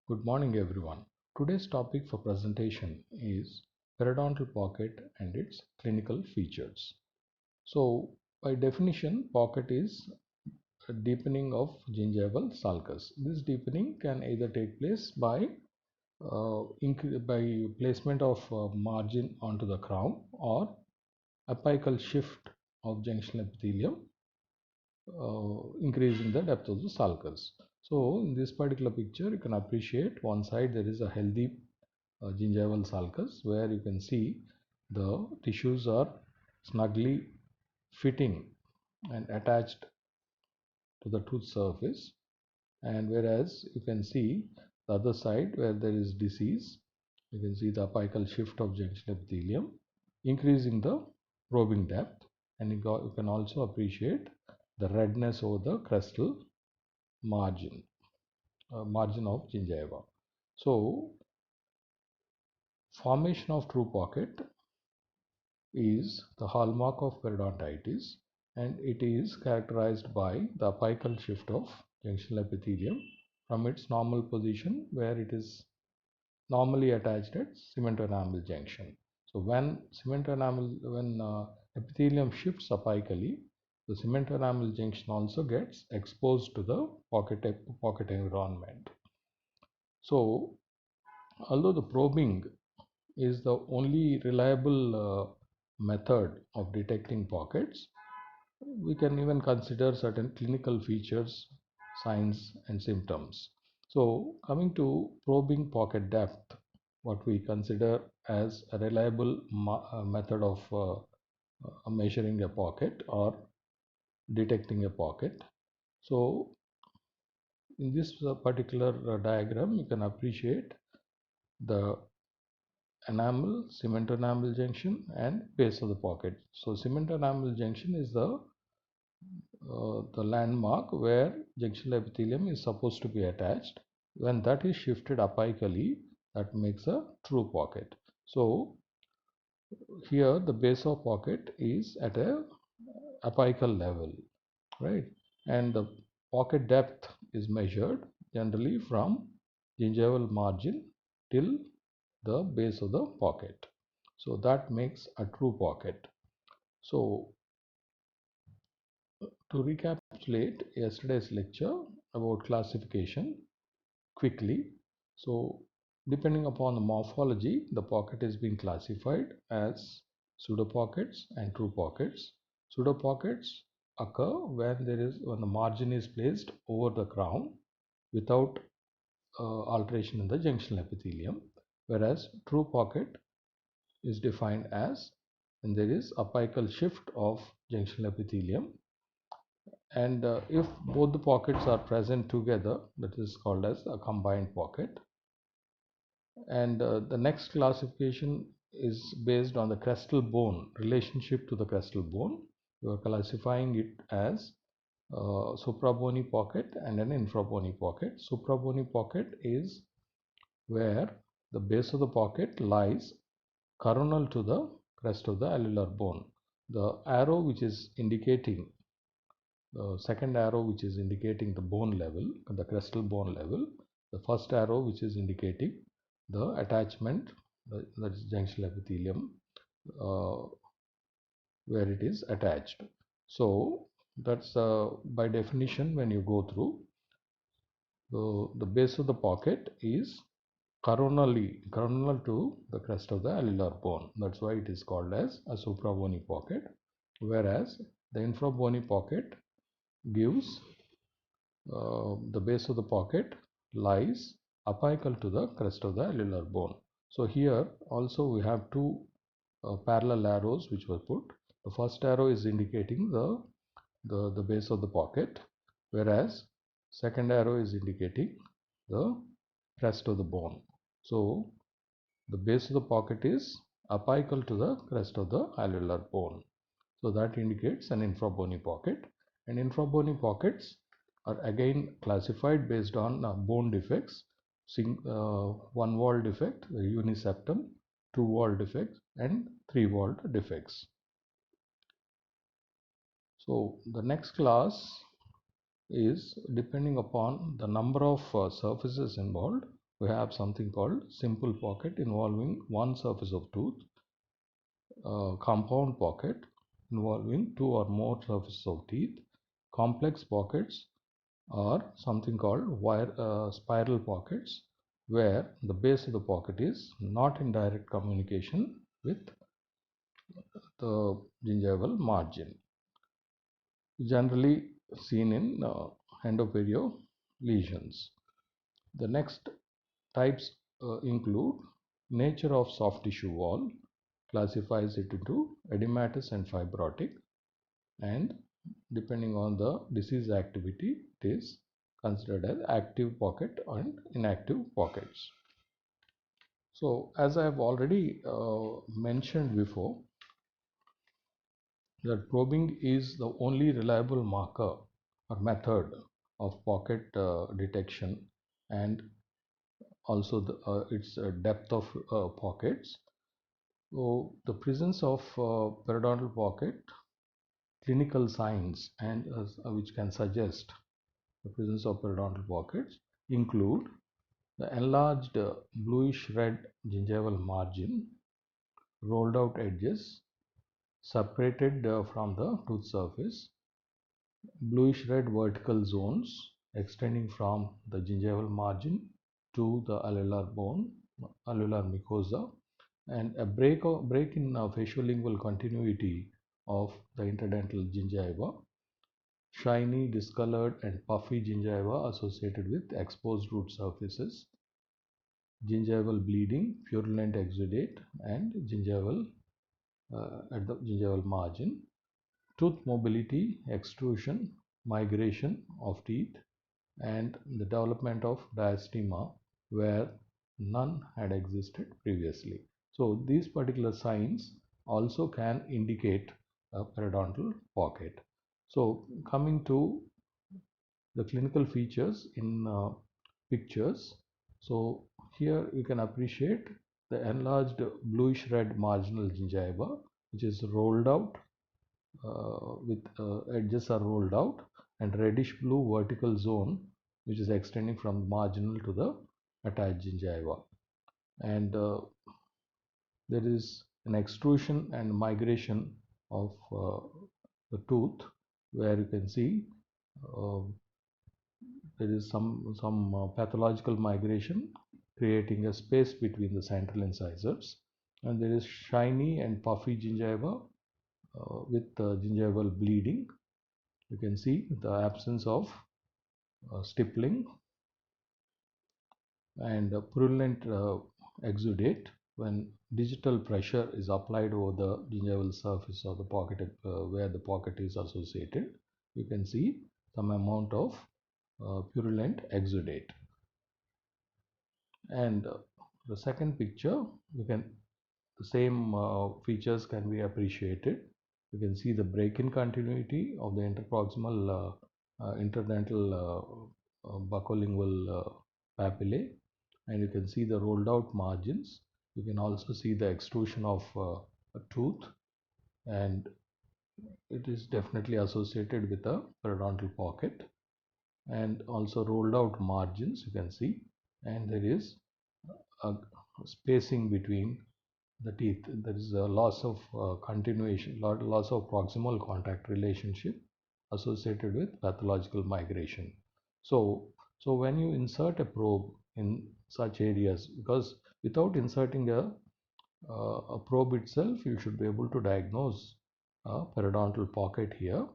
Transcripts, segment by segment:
Good morning everyone. Today's topic for presentation is periodontal pocket and its clinical features. So by definition, pocket is a deepening of gingival sulcus. This deepening can either take place by placement of margin onto the crown or apical shift of junctional epithelium, increasing the depth of the sulcus. So in this particular picture, you can appreciate one side there is a healthy gingival sulcus where you can see the tissues are snugly fitting and attached to the tooth surface, and whereas you can see the other side where there is disease, you can see the apical shift of junctional epithelium increasing the probing depth, and you can also appreciate the redness over the crestal margin of gingiva. So formation of true pocket is the hallmark of periodontitis, and it is characterized by the apical shift of junctional epithelium from its normal position where it is normally attached at cement enamel junction. So when epithelium shifts apically, the cement enamel junction also gets exposed to the pocket environment. So although the probing is the only reliable method of detecting pockets, we can even consider certain clinical features, signs and symptoms. So coming to probing pocket depth, what we consider as a reliable method of measuring a pocket or detecting a pocket. So in this particular diagram, you can appreciate the enamel, cement enamel junction and base of the pocket. So cement enamel junction is the landmark where junctional epithelium is supposed to be attached. When that is shifted apically, that makes a true pocket. So here the base of pocket is at a apical level, right? And the pocket depth is measured generally from gingival margin till the base of the pocket. So that makes a true pocket. So to recapitulate yesterday's lecture about classification quickly. So depending upon the morphology, the pocket is being classified as pseudopockets and true pockets. Pseudopockets occur when the margin is placed over the crown without alteration in the junctional epithelium, whereas true pocket is defined as when there is apical shift of junctional epithelium, and if both the pockets are present together, that is called as a combined pocket. And the next classification is based on the crestal bone, relationship to the crestal bone. We are classifying it as suprabony pocket and an infrabony pocket. Suprabony pocket is where the base of the pocket lies coronal to the crest of the alveolar bone. The arrow which is indicating the second arrow which is indicating the bone level, the crestal bone level, the first arrow which is indicating the attachment, that is junctional epithelium, where it is attached. So that's by definition when you go through, the base of the pocket is coronal to the crest of the alveolar bone. That's why it is called as a suprabony pocket, whereas the infrabony pocket gives the base of the pocket lies apical to the crest of the alveolar bone. So here also we have two parallel arrows which were put. The first arrow is indicating the base of the pocket, whereas second arrow is indicating the crest of the bone. So the base of the pocket is apical to the crest of the alveolar bone. So that indicates an infrabony pocket, and infrabony pockets are again classified based on bone defects, one-wall defect, uniseptum, two-wall defects and three-wall defects. So the next class is depending upon the number of surfaces involved. we have something called simple pocket involving one surface of tooth, compound pocket involving two or more surfaces of teeth, complex pockets, or something called spiral pockets, where the base of the pocket is not in direct communication with the gingival margin, generally seen in endoperio lesions. The next types include nature of soft tissue wall, classifies it into edematous and fibrotic, and depending on the disease activity, it is considered as active pocket and inactive pockets. So, as I have already mentioned before, that probing is the only reliable marker or method of pocket detection, and also its depth of pockets. So, the presence of periodontal pocket clinical signs and which can suggest the presence of periodontal pockets include the enlarged bluish red gingival margin, rolled out edges, separated from the tooth surface, bluish red vertical zones extending from the gingival margin to the alveolar bone, alveolar mucosa, and a break in facial-lingual continuity of the interdental gingiva, shiny, discolored, and puffy gingiva associated with exposed root surfaces, gingival bleeding, purulent exudate, and gingival at the gingival margin, tooth mobility, extrusion, migration of teeth, and the development of diastema where none had existed previously. So these particular signs also can indicate a periodontal pocket. So coming to the clinical features in pictures. So here you can appreciate the enlarged bluish red marginal gingiva, which is rolled out with edges are rolled out, and reddish blue vertical zone which is extending from marginal to the attached gingiva, and there is an extrusion and migration of the tooth, where you can see uh, there is some pathological migration creating a space between the central incisors, and there is shiny and puffy gingiva with gingival bleeding. You can see the absence of stippling and purulent exudate when digital pressure is applied over the gingival surface of the pocket where the pocket is associated. You can see some amount of purulent exudate. And the second picture, the same features can be appreciated. You can see the break-in continuity of the interproximal interdental buccolingual papillae, and you can see the rolled out margins. You can also see the extrusion of a tooth, and it is definitely associated with a periodontal pocket, and also rolled out margins you can see, and there is a spacing between the teeth. There is a loss of continuation, loss of proximal contact relationship associated with pathological migration. So when you insert a probe in such areas, because without inserting a probe itself, you should be able to diagnose a periodontal pocket here.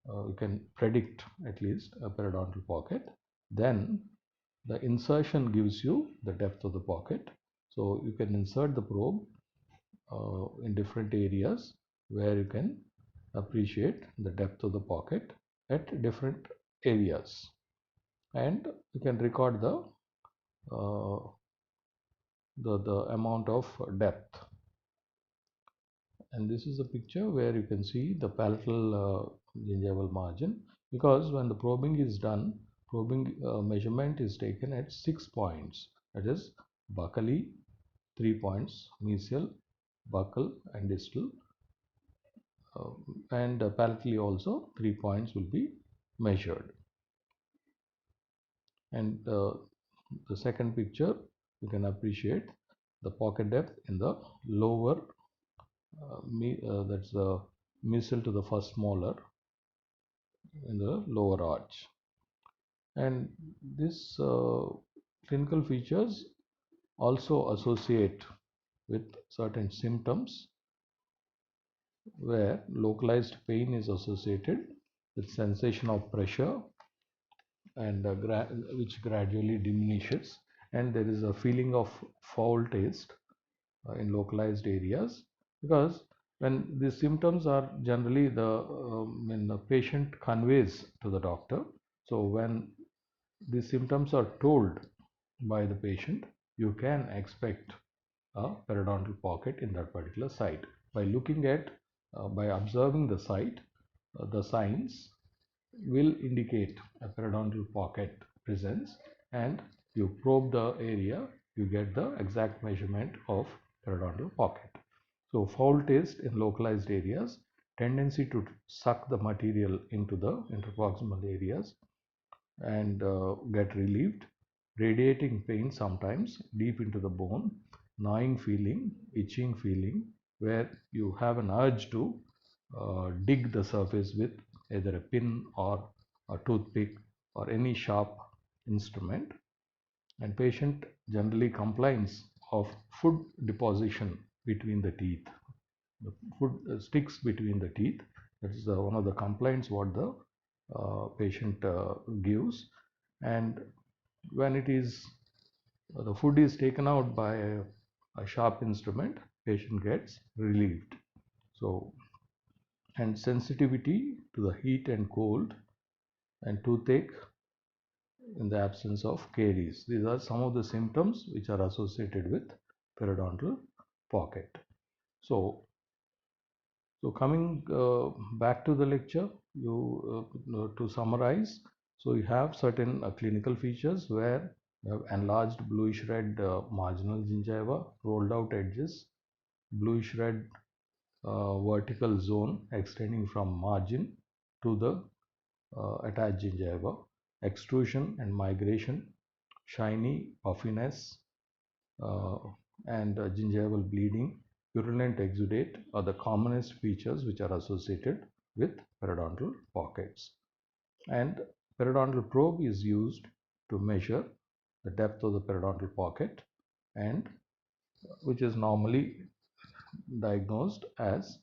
You can predict at least a periodontal pocket. Then the insertion gives you the depth of the pocket. So you can insert the probe in different areas where you can appreciate the depth of the pocket at different areas, and you can record uh, the amount of depth. And this is a picture where you can see the palatal gingival margin, because when the probing is done, probing measurement is taken at 6 points, that is buccally 3 points, mesial, buccal and distal, and palatally also 3 points will be measured. And the second picture, you can appreciate the pocket depth in the lower, that's the mesial to the first molar in the lower arch. And this clinical features also associate with certain symptoms where localized pain is associated with sensation of pressure and which gradually diminishes, and there is a feeling of foul taste in localized areas, because when these symptoms are generally when the patient conveys to the doctor, so when these symptoms are told by the patient, you can expect a periodontal pocket in that particular site by looking at by observing the site. The signs will indicate a periodontal pocket presence, and you probe the area, you get the exact measurement of periodontal pocket. So foul taste in localized areas, tendency to suck the material into the interproximal areas and get relieved, radiating pain sometimes deep into the bone, gnawing feeling, itching feeling, where you have an urge to dig the surface with either a pin or a toothpick or any sharp instrument, and patient generally complains of food deposition between the teeth. The food sticks between the teeth. That is one of the complaints what the patient gives. And when it is the food is taken out by a sharp instrument, patient gets relieved. So, and sensitivity to the heat and cold and toothache in the absence of caries. These are some of the symptoms which are associated with periodontal pocket. So coming back to the lecture, to summarize, so you have certain clinical features where you have enlarged bluish red marginal gingiva, rolled out edges, bluish red vertical zone extending from margin to the attached gingiva, extrusion and migration, shiny puffiness, uh, and gingival bleeding, purulent exudate are the commonest features which are associated with periodontal pockets. And periodontal probe is used to measure the depth of the periodontal pocket, and which is normally diagnosed as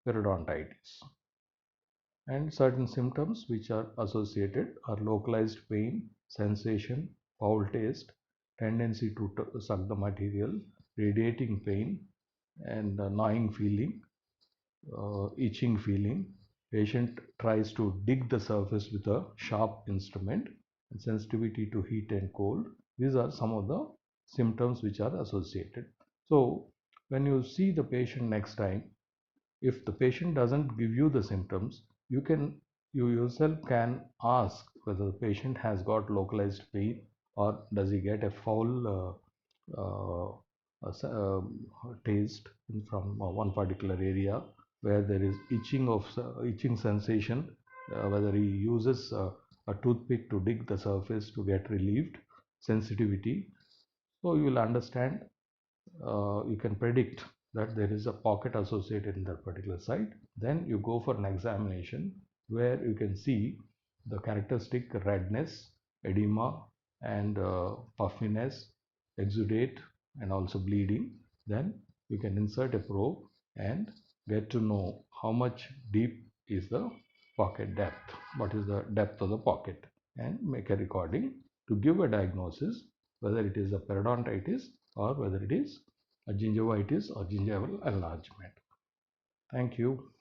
periodontitis. And certain symptoms which are associated are localized pain, sensation, foul taste, tendency to suck the material, radiating pain, and gnawing feeling, itching feeling. Patient tries to dig the surface with a sharp instrument, and sensitivity to heat and cold. These are some of the symptoms which are associated. So when you see the patient next time, if the patient doesn't give you the symptoms, you yourself can ask whether the patient has got localized pain or does he get a foul taste from one particular area where there is itching sensation, whether he uses a toothpick to dig the surface to get relieved, sensitivity. So you will understand, you can predict that there is a pocket associated in that particular site. Then you go for an examination where you can see the characteristic redness, edema, and puffiness, exudate, and also bleeding. Then you can insert a probe and get to know how much deep is the pocket depth, what is the depth of the pocket, and make a recording to give a diagnosis whether it is a periodontitis or whether it is a gingivitis or gingival enlargement. Thank you.